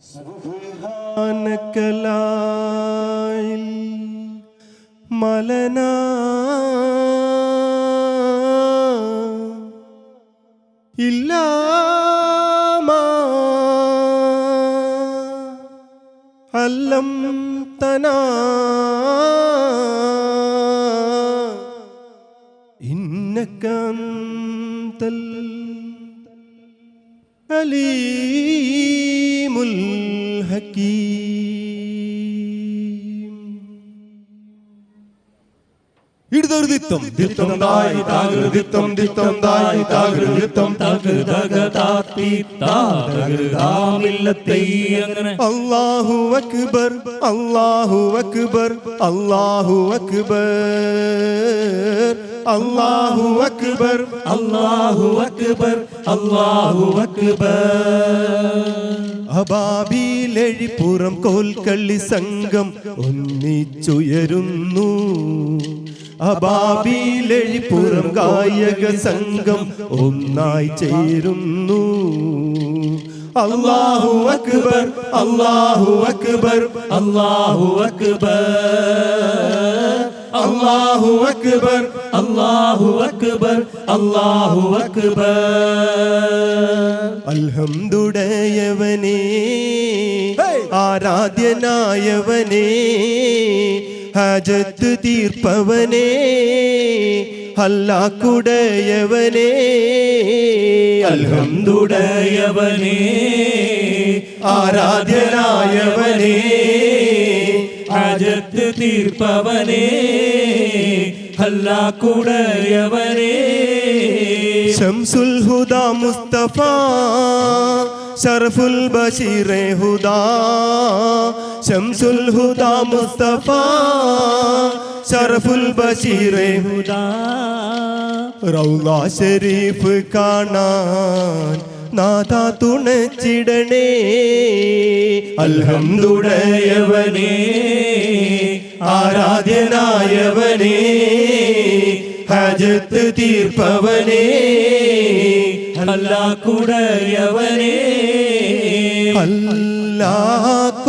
سبحانك لا علم لنا إلا ما علمتنا إنك أنت العليم الحكيم. ഇടതൊരുദിത്തം ദിത്തം ദായി താകൃദിത്തം ദിത്തം ദായി താകൃദിത്തം തകൃതകതാത്തി താകൃതാമില്ലത്തൈ അങ്ങനെ അല്ലാഹു അക്ബർ അല്ലാഹു അക്ബർ അല്ലാഹു അക്ബർ അല്ലാഹു അക്ബർ അല്ലാഹു അക്ബർ അല്ലാഹു അക്ബർ. അബാബിലെഴിപ്പുറം കോൽക്കളി സംഘം ഒന്നിച്ചുയരുന്നു. അബാബിലെഴിപ്പുറം ഗായക സംഘം ഒന്നായി ചേരുന്നു. അല്ലാഹു അക്ബർ അല്ലാഹു അക്ബർ അല്ലാഹു അക്ബർ അല്ലാഹു അക്ബർ അല്ലാഹു അക്ബർ അല്ലാഹു അക്ബർ. അൽഹംദുടയവനേ ആരാധ്യനായവനേ ഹാജത്ത് തീർപ്പവനേ ഹല്ലാക്കുടയവനേ അൽഹംദുടയവനേ ആരാധ്യനായവനേ ഹാജത്ത് തീർപ്പവനേ ഹല്ലാക്കുടയവനേ. ശംസുൽ ഹുദാ മുസ്തഫ ശറഫുൽ ബശീറെ ഹുദാ ശംസുൽ ഹുദാ മുസ്തഫ ശറഫുൽ ബശീറെ ഹുദാ. റൗള ശരീഫ് കാണാൻ നാഥ തുണച്ചിടണേ. അൽഹംദുടയവനേ ആരാധ്യനായവനേ ഹാജത്ത് തീർപ്പവനേ ഹല്ലാക്കുടയവനേ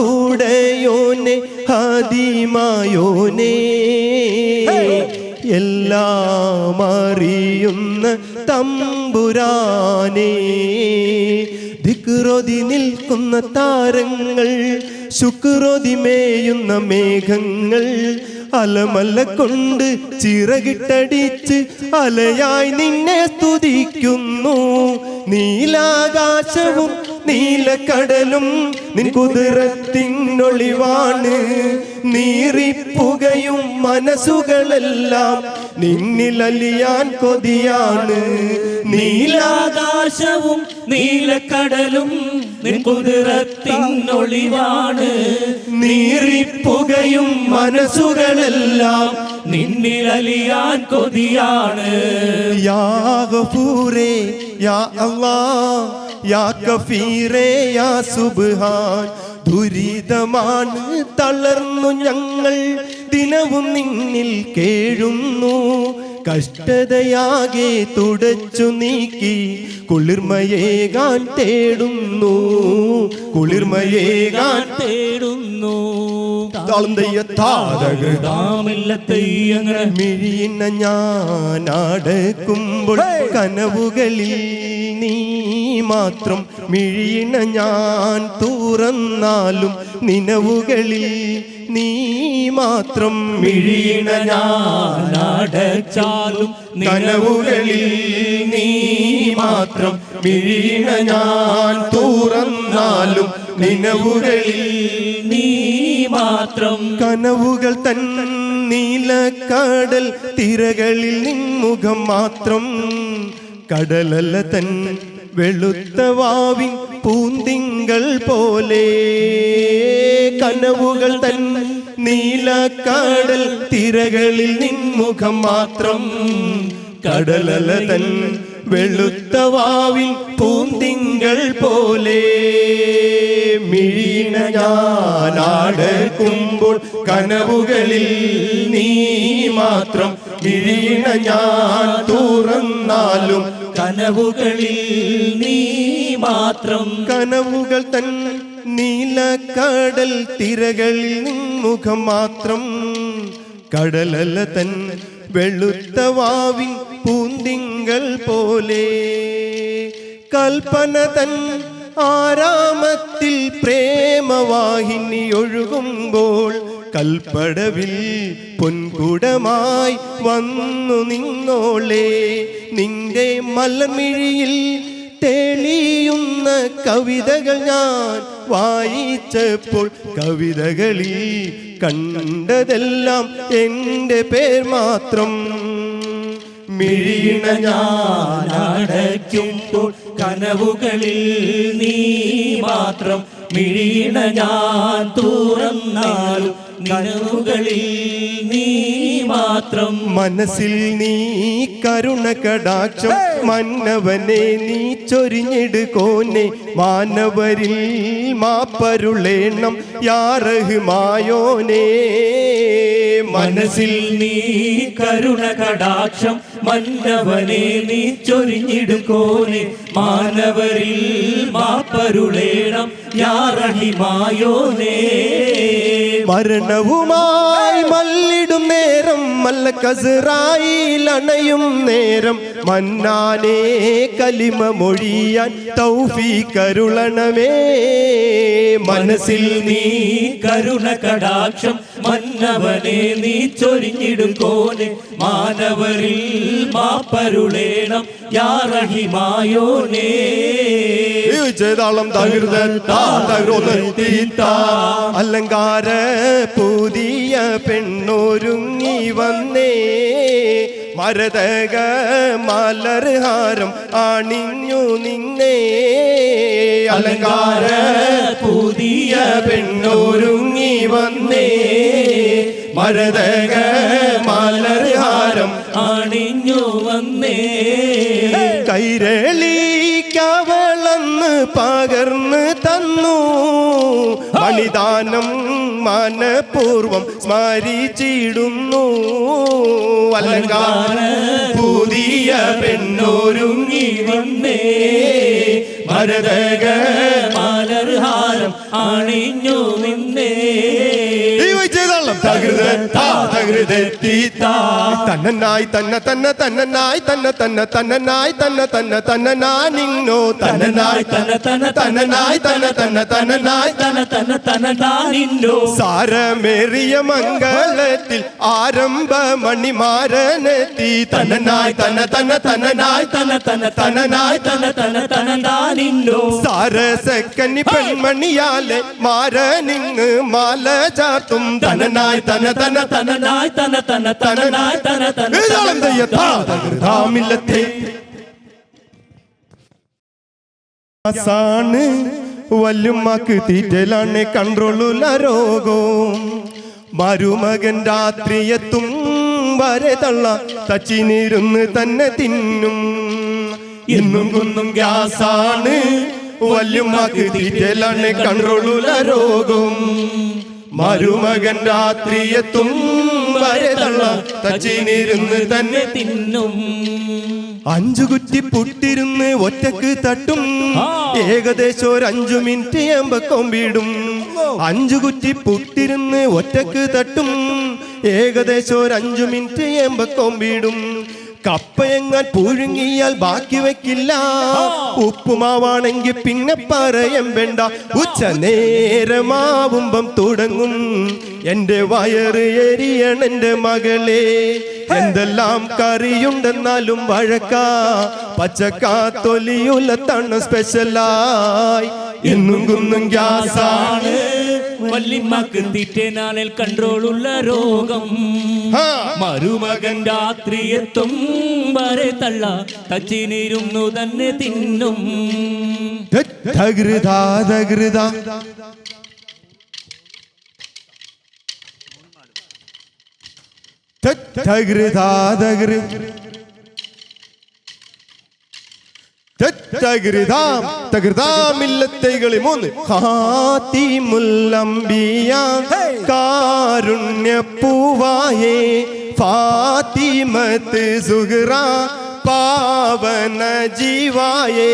അല്ലാഹുടയോനെ ഹാദിമായോനെ എല്ലാം അറിയുന്ന തമ്പുരാനേ. ദിക്റോതി നിൽക്കുന്ന താരങ്ങൾ ശുക്രോതി മേയുന്ന മേഘങ്ങൾ അലമല്ല കൊണ്ട് ചിറകിട്ടടിച്ച് അലയായി നിന്നെ സ്തുതിക്കുന്നു. നീലാകാശവും നീലക്കടലും നിൻ കുതിരത്തിനൊളിവാണ്. നീറിപ്പുകയും മനസ്സുകളെല്ലാം നിന്നിലലിയാൻ കൊതിയാണ്. നീലാകാശവും നീലക്കടലും നിൻ കുതിരത്തിനൊളിവാണ്. നീറിപ്പുകയും മനസ്സുകളെല്ലാം നിന്നിലലിയാൻ കൊതിയാണ്. യാ ഗഫൂറേ യാ അല്ലാഹ് യാ കഫീറേ യാ സുബ്ഹാൻ. ദുരിതമാണ് തളർന്നു ഞങ്ങൾ ദിനവും നിന്നിൽ കേഴുന്നു. കഷ്ടതയാകെ തുടച്ചു നീക്കി കുളിർമയേകാൻ തേടുന്നു. കുളിർമയേകാൻ തേടുന്നു. മിഴിയിന ഞാൻ അടക്കുമ്പോൾ കനവുകളിൽ നീ മാത്രം. മിഴിയിന ഞാൻ തുറന്നാലും നിനവുകളിൽ നീ മാത്രം. മിഴിയിന ഞാൻ അടച്ചാലും കനവുകളിൽ നീ മാത്രം. മിഴിയിന ഞാൻ തുറന്നാലും നിനവുകളിൽ നീ മാത്രം. കനവുകൾ തൻ നീലക്കടൽ തിരകളിൽ നിൻമുഖം മാത്രം. കടലല്ല തൻ വെളുത്ത വാവിൻ പൂന്തിങ്കൾ പോലെ. കനവുകൾ തൻ നീലക്കടൽ തിരകളിൽ നിൻമുഖം മാത്രം. കടലല തൻ വെളുത്ത വാവിൻ പൂന്തിങ്കൾ പോലെ. മിഴിയിന ഞാൻ അടക്കുമ്പോൾ കനവുകളിൽ നീ മാത്രം. മിഴിയിന ഞാൻ തുറന്നാലും കനവുകളിൽ നീ മാത്രം. കനവുകൾ തൻ നീലക്കടൽ തിരകളിൽ നിൻമുഖം മാത്രം കടലല തൻ വെളുത്ത വാവിൻ പൂന്തിങ്കൾ പോലെ കൽപ്പന തൻ ആരാമത്തിൽ പ്രേമവാഹിനി ഒഴുകുമ്പോൾ കൽപ്പടവിൽ പൊൻകുടമായി വന്നു നിന്നോളെ നിന്റെ മലർമിഴിയിൽ തെളിയുന്ന കവിതകൾ ഞാൻ വായിച്ചപ്പോൾ കവിതകളിൽ കണ്ടതെല്ലാം എൻ്റെ പേർ മാത്രം മിഴിയിണ ഞാൻ അടയ്ക്കുമ്പോൾ കനവുകളിൽ നീ മാത്രം മിഴിയിണ ഞാൻ തുറന്നാലും കനവുകളിൽ നീ മാത്രം മനസ്സിൽ നീ കരുണ കടാക്ഷം മന്നവനെ നീ ചൊരിഞ്ഞെടുക്കോനെ മാനവരിൽ മാപ്പരുളേണം യാ റഹ്മായോനേ മനസ്സിൽ നീ കരുണ കടാക്ഷം മന്നവനെ നീ ചൊരിഞ്ഞിടുക്കോനെ മാനവരിൽ മാപ്പരുളേണം യാ റഹിമായോനേ മരണവുമായി മല്ലിടും നേരം മല്ല കസറായിൽ അണയും നേരം മന്നാനേ കലിമ മൊഴിയാൻ തൗഫീഖരുളണമേ മനസ്സിൽ നീ കരുണ കടാക്ഷം മന്നവനെ നീ ചൊരിഞ്ഞിടുക്കോനെ മാനവരിൽ മാപ്പരുളേണം യാ റഹിമായോനേ ചെയ്താളം അലങ്കാര പുതിയ പെണ്ണൊരുങ്ങി വന്നേ മരതക മലർഹാരം അണിഞ്ഞു നിന്നേ അലങ്കാര പുതിയ പെണ്ണൊരുങ്ങി വന്നേ മരതക മലർഹാരം അണിഞ്ഞു വന്നേ കൈരളി കവളന്ന് പകർന്ന് തന്നു ബലിദാനം മനപൂർവം സ്മരിച്ചിടുന്നു അലങ്കാര പുതിയ പെണ്ണൊരുങ്ങി വന്നേ മരതക മലർഹാരം അണിഞ്ഞു നിന്നേ തന്നനായി തന്ന തന്ന തന്നനായി തന്ന തന്ന തന്നനായി തന്ന തന്ന തന്നനായി നിന്നോ തന്നനായി തന്ന തന്ന തന്നനായി തന്ന തന്ന തന്നനായി തന തന തനതാനിന്നോ സാരമേറിയ മംഗളത്തിൽ ആരംഭ മണിമാരനെത്തി തന്നനായി തന്ന തന്ന തന്നനായി തന തന തനനായി തന തന തനതാനിന്നോ സാരസക്കന്നി പെൺമണിയാലെ മാരനിങ് മാല ചാത്തും തന്നനായി തന്ന തന്ന തനനായി തന തന തനനായി തന തന ാമില്ലത്തെ സാണ് വല്ലുമ്മക്ക് തീറ്റലാണ് കൺട്രോളുള്ള രോഗവും മരുമകൻ രാത്രിയെത്തും വരെ തള്ള തച്ചിനിരുന്ന് തന്നെ തിന്നും എന്നും കുന്നും ഗ്യാസാണ് വല്ലുമ്മക്ക് തീറ്റലാണ് കൺട്രോളുള്ള രോഗവും മരുമകൻ രാത്രിയെത്തും വരെ തള്ള തച്ചിനിരുന്ന് തന്നെ തിന്നും 5 കുറ്റി പുട്ടിരുന്ന് ഒറ്റക്ക് തട്ടും ഏകദേശം ഒരു 5 മിനിറ്റ് കൊമ്പിടും 5 കുറ്റി പുട്ടിരുന്ന് ഒറ്റക്ക് തട്ടും ഏകദേശം ഒരു 5 മിനിറ്റ് കൊമ്പിടും കപ്പയങ്ങാൻ പുഴുങ്ങിയാൽ ബാക്കി വെക്കില്ല ഉപ്പുമാവാണെങ്കിൽ പിന്നെ പറയാൻ വേണ്ട ഉച്ച നേരമാവുമ്പം തുടങ്ങും എന്റെ വയറ് എരിയണെന്റെ മകളെ എന്തെല്ലാം കറിയുണ്ടെന്നാലും വഴക്കാ പച്ചക്കാ തൊലിയുലത്താണ് സ്പെഷ്യലായി എന്നും കുന്നും ഗ്യാസാണ് വല്ലിമ്മക്ക് തീറ്റനാളിൽ കൺട്രോളുള്ള രോഗം മരുമകൻ രാത്രിയെത്തും വരെ തള്ള തച്ചിനിരുന്നു തന്നെ തിന്നും ധഗൃതാ ധഗൃതാ ധഗൃതാ ധഗൃ തകൃതാമില്ലത്തൈകളി 3 ഖാതിമുല്ലംബിയ കാരുണ്യപ്പൂവായേ ഫാത്തിമത്ത് സുഹ്റ പാവന ജീവായേ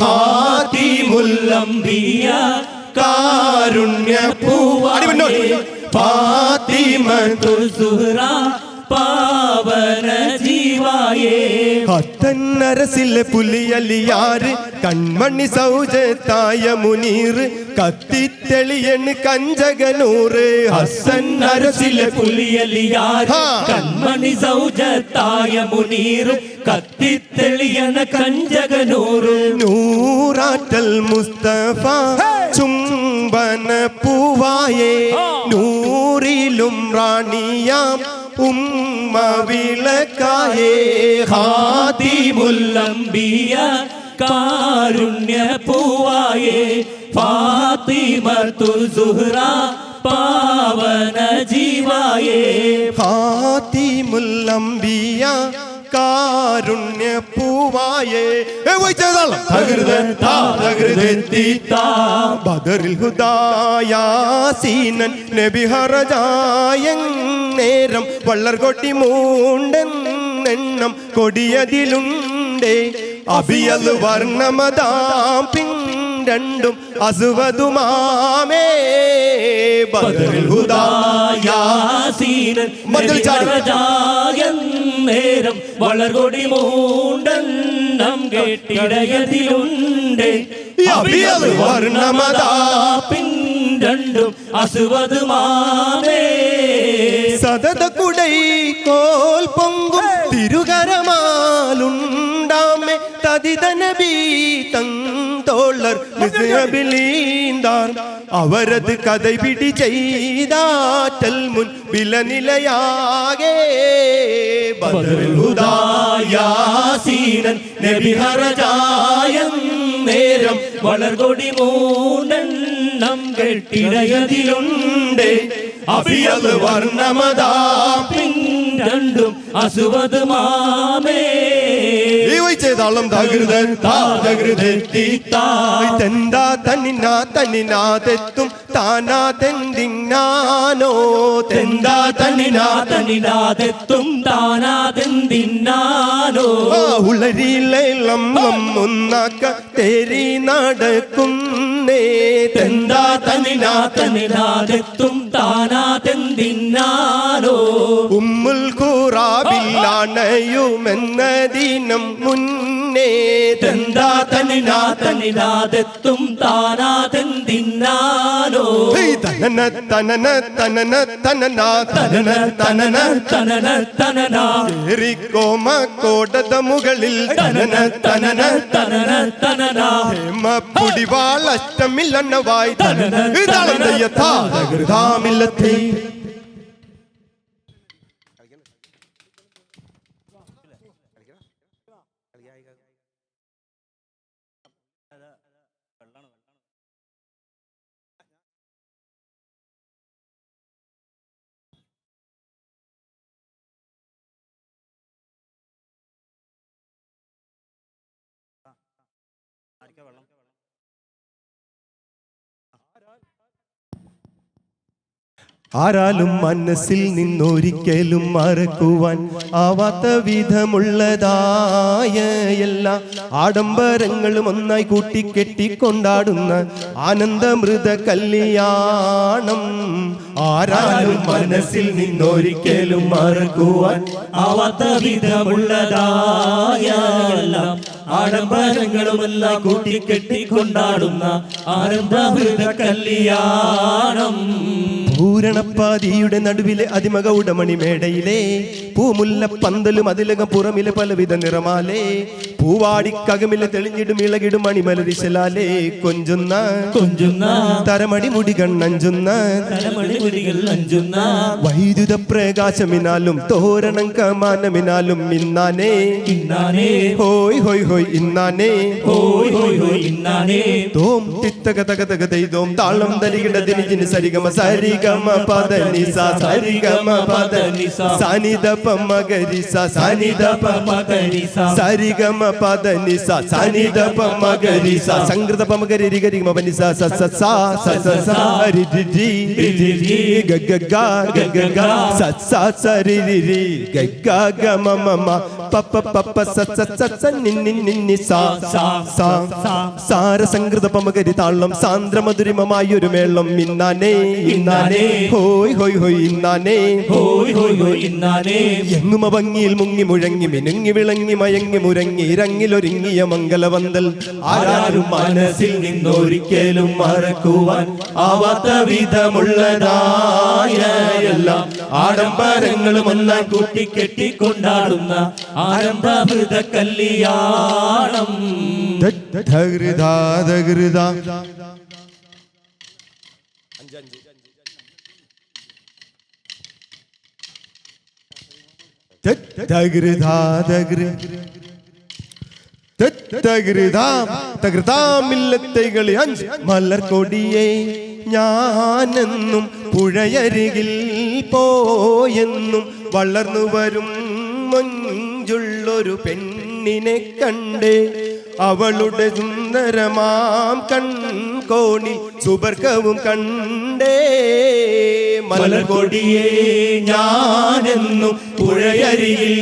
ഖാതിമുല്ലംബിയ കാരുണ്യപൂവായേ ഫാത്തിമത്തുൽ സുഹ്റ പാവന ജീവായേ ഹത്തന്നരസിലെ പുലിയലിയാറ് കൺമണി സൗജത്തായ മുനീർ കത്തിത്തെളിയണ് കഞ്ചകനൂറ് ഹസൻ നരസിലെ പുലിയലിയാറ് കൺമണി സൗജത്തായ മുനീർ കത്തിത്തെളിയണ കഞ്ചകനൂറ് നൂറാറ്റൽ മുസ്തഫ ചുംബന പൂവായേ നൂറിലും റാണിയാം ഉമ്മ വിളക്കായേ ഖാതിമുൽ അംബിയ കാരുണ്യപൂവായേ ഫാത്തിമത്തുൽ സുഹ്റ പാവന ജീവായേ ഖാതിമുൽ അംബിയ കാരുണ്യപൂവായേ ബദറിൽ ഹുദായാസീനൻ നബി ഹറജായൻ നേരം വള്ളർ കൊട്ടി മൂണ്ടെണ്ണം കൊടിയതിലുണ്ടേ അബിയൽ വർണ്ണമതാം പിണ്ടണ്ടും അസുവതുമാമേ ബദറിൽ ഹുദായാസീനൻ നബി ഹറജായൻ നേരം വളർകൊടി മൂണ്ടെണ്ണം കെട്ടിടയതിലുണ്ട് അബിയൽ വർണ്ണമതാ പിണ്ടണ്ടും അസുവതുമാമേ സതത കുടൈ കോൽ പൊങ്കും തിരുകരമാലുണ്ടാമേ തതിതനബീ തന്തോളർ മിസ്ഹബിലീന്താർ അവരത് കഥ പിടി ചെയ്താറ്റൽ മുൻ വിലനിലയാകെ ബദറുൽ ഹുദായാസീനൻ നബി ഹറജായൻ നേരം വളർകൊടി മൂന്നെണ്ണം കെട്ടിടയതിലുണ്ട് അബിയൽ വർണ്ണമതാ പിണ്ടണ്ടും അസുവത് മാമേ ചെയ്താളം തെന്താ തന്നിനാതെത്തും താനാ തെന്തിന്നാനോ തെന്താ തന്നിനാതെത്തും താനാ തെന്തിന്നാനോ ഉളരിയിളം ഒന്നാക്ക തേരി നടക്കുന്നേ തെന്താ തന്നിനാതെത്തും താനാ തെന്തിന്നാനോ ഉമ്മുൽ ഖുറാബില്ലാണയുമെന്ന ദിനം മുന്നേ തെന്താ തന്നിനാതെത്തും താനാ തെന്തിന്നാനോ തനന തനന തനന തനനാ തനന തനന തനന തനനാ കോമ കോടത മുകളിൽ തനന തനന തനന തനനാ ഹേമ പുടിവാൾ അഷ്ടമില്ലണ്ണവായി യഥാമില്ലത്തെ ആരാലും മനസ്സിൽ നിന്നൊരിക്കലും മറക്കുവാൻ ആവാത്ത വിധമുള്ളതായ എല്ലാ ആഡംബരങ്ങളും ഒന്നായി കൂട്ടിക്കെട്ടിക്കൊണ്ടാടുന്ന ആനന്ദമൃത കല്യാണം. ആരാലും മനസ്സിൽ നിന്നൊരിക്കലും മറക്കുവാൻ ആവാത്ത വിധമുള്ളതായ എല്ലാം ആഡംബരങ്ങളുമെല്ലാം കൂട്ടിക്കെട്ടിക്കൊണ്ടാടുന്ന ആനന്ദമൃത കല്യാണം. പൂരണപ്പാതിയുടെ നടുവിലെ അതിമക ഉടമണി മേടയിലെ പൂമുല്ല പന്തലും അതിലകം പുറമിലെ പലവിധ നിറമാലേ പൂവാടിക്കകമിലെ തെളിഞ്ഞിടും ഇളകിടും മണിമലരിശലാലേ കൊഞ്ചുന്ന തരമടി മുടി കണ്ണഞ്ചുന്ന വൈദ്യുത പ്രകാശമിനാലും തോരണം കമാനമിനാലും ഇന്നാനേ ഹോയ് ഹോയ് ഹോയ് ഇന്നാനേ തോം തിത്തക തക തക ദൈതോം താളം തരികിട ദിനിജിന് സരിഗമ സരിഗമ പദ നിസ സരിഗമ പദ നിസ സാനിദ പമ ഗരിസ സാനിദ പമ ഗരിസ സരിഗമ പദ നിസ സാനിദ പമ ഗരിസ സംഗൃത പമ ഗരി രി ഗരി മ നിസ സ സ സ സ സ സ രി രി രി രി ഗ ഗ ഗ ഗ ഗ ഗ സ സ സ രി രി രി ഗ ഗ ഗ മ മ മ പപ്പ പപ്പ സ സ സ സ നിന്നി നിന്നി സാ സാ സാ സാരസംകൃത പമകരി താളം സാന്ദ്രമധുരിമമായൊരു മേളം ഇന്നാനേ ഇന്നാനേ ഹോയ് ഹോയ് ഹോയ് ഇന്നാനേ ഹോയ് ഹോയ് ഹോയ് ഇന്നാനേ എങ്ങുമ ഭംഗിയിൽ മുങ്ങി മുഴങ്ങി മിനുങ്ങി വിളങ്ങി മയങ്ങി മുരങ്ങി ഇറങ്ങിലൊരുങ്ങിയ മംഗലവന്തൽ ആരാരും മനസ്സിൽ നിന്നൊരിക്കലും മറക്കുവാൻ ആവാത്ത വിധമുള്ളതായ എല്ലാം ആഡംബരങ്ങളും ഒന്നായി കൂട്ടിക്കെട്ടിക്കൊണ്ടാടുന്ന ആരംഭമൃത കല്യാണം. മലർക്കൊടിയെ ഞാനെന്നും പുഴയരികിൽ പോയെന്നും വളർന്നു വരും മൊഞ്ചുള്ളൊരു പെണ്ണിനെ കണ്ടേ അവളുടെ സുന്ദരമാം കൺകോണിൽ സുബർക്കവും കണ്ടേ മലർകൊടിയെ ഞാനെന്നും പുഴയരികിൽ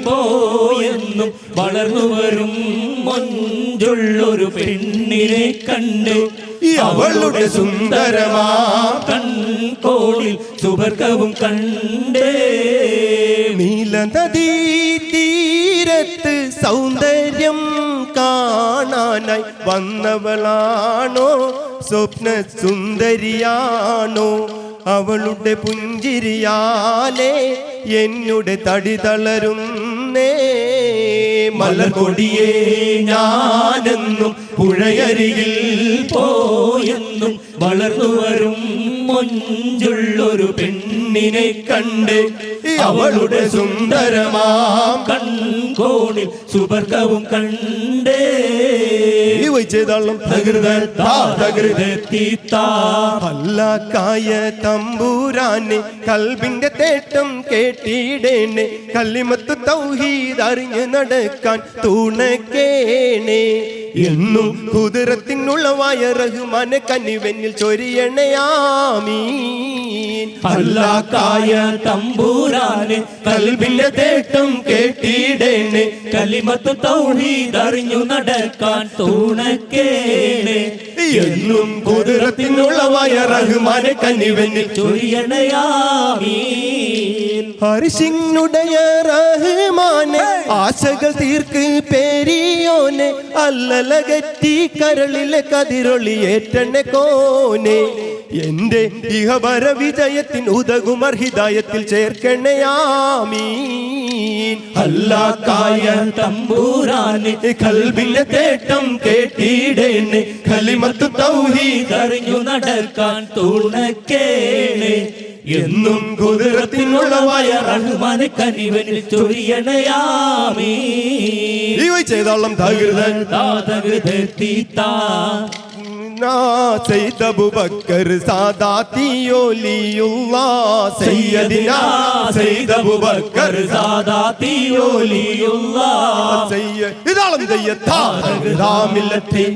പോയെന്നും വളർന്നു വരും മൊഞ്ചുള്ളൊരു പെണ്ണിനെ കണ്ട് അവളുടെ സുന്ദരമാം കൺകോണിൽ സുബർക്കവും കണ്ടേ. നീലനദീ തീരത്ത് സൗന്ദര്യം കാണാനായി വന്നവളാണോ സ്വപ്ന സുന്ദരിയാണോ അവളുടെ പുഞ്ചിരിയാലേ എന്നുടെ തടി തളരുന്നേ. മലർകൊടിയെ ഞാനെന്നും പുഴയരികിൽ പോയെന്നും വളർന്നു വരും മൊഞ്ചുള്ളൊരു പെണ്ണിനെ കണ്ട് അവളുടെ സുന്ദരമാം കൺകോണിൽ സുബർക്കവും കണ്ടേ. പല്ലാക്കായ തമ്പൂരാനെ കൽബിന്റെ തേട്ടം കേട്ടിടേനെ കല്ലിമത്ത് തൗഹീദ് അറിഞ്ഞ് നടക്കാൻ തുണക്കേണേ എന്നും കുതിരത്തിനുള്ളവായ റഹ്മാനെ കനിവെന്നിൽ ചൊരിയണയാമീൻ. പല്ലാക്കായ തമ്പൂരാനെ കൽബിന്റെ തേട്ടം കേട്ടിടേനെ കലിമത്ത് തൗഹീദ് അറിഞ്ഞു നടക്കാൻ തുണക്കേണേ എന്നും കുതിരത്തിനുള്ളവായ റഹ്മാനെ കനിവെന്നിൽ ചൊരിയണയാമീൻ. ഹരിശിങ്ങുടയ റഹ്മാനെ ആശകൾ തീർക്ക് പേരിയോനെ അല്ലലകറ്റി കരളിലെ കതിരൊളിയേറ്റണ കോനെ എന്റെ ഇഹപര വിജയത്തിൻ ഉദകുമർ ഹിദായത്തിൽ ചേർക്കണയാമീൻ. അല്ലാക്കായ തമ്പൂരാനെ കൽബിന്റെ തേട്ടം കേട്ടിടേനെ കലിമത്ത് തൗഹീദ് അറിഞ്ഞു നടക്കാൻ തുണക്കേണേ എന്നും കുതിരത്തിനുള്ളവായ റഹ്മാനെ കനിവനിൽ ചൊരിയണയാമീൻ. ചെയ്തോളം سيد ابو بكر ساداتي وليullah سيدنا سيد ابو بكر ساداتي وليullah سيد ഇതാളം ദയ്യത്താ മില്ലത്തെ